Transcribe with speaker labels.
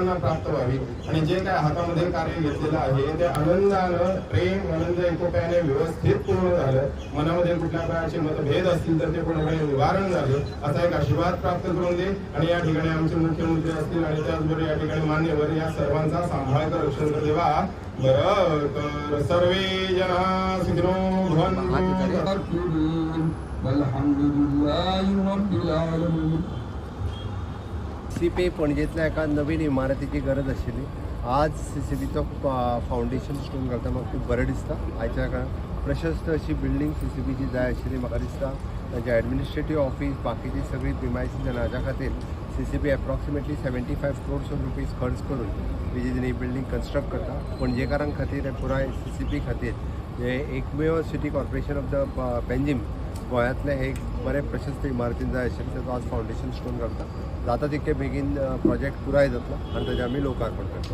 Speaker 1: सर्वांना प्राप्त व्हावी आणि जे काय हातामध्ये कार्य घेतलेलं आहे ते आनंदानं प्रेम आनंद एकोप्याने व्यवस्थित पूर्ण झालं. मनामध्ये कुठल्या प्रकारचे मतभेद असतील तर ते पूर्णपणे निवारण झाले असा एक आशीर्वाद प्राप्त करून दे. आणि या ठिकाणी आमचे मुख्यमंत्री असतील आणि त्याचबरोबर या ठिकाणी मान्यवर या सर्वांचा सांभाळ कर रक्षण कर देवा. बरं तर सर्वे जना सुखिनो भवन्तु.
Speaker 2: CCP पणजेंतल्या एका नवीन इमारतीची गरज आशिल्ली. आज CCPचो फावंडेशन स्टोन घालता म्हाका खूब बरें दिसता. आयच्या काळात प्रशस्त अशी बिल्डींग CCPची जाय आशिल्ली म्हाका दिसता. तांचे एडमिनिस्ट्रेटीव ऑफिस बाकीची सगळी प्रिमायसीस आनी हाच्या खातीर CCP approximately 75 crores of rupees खर्च करून ही बिल्डींग कन्स्ट्रक्ट करता. पणजेकारां खातीर पुराय CCP खातीर हे एकमेव city corporation of the Panjim गोंयांतले हे एक बरे प्रशस्त इमारतीन जाय आशिल्ले. ताचो आज फावंडेशन स्टोन घालता. जाता तितके बेगीन प्रोजेक्ट पुराय जातलो आनी ताचें आमी लोकार्पण करता.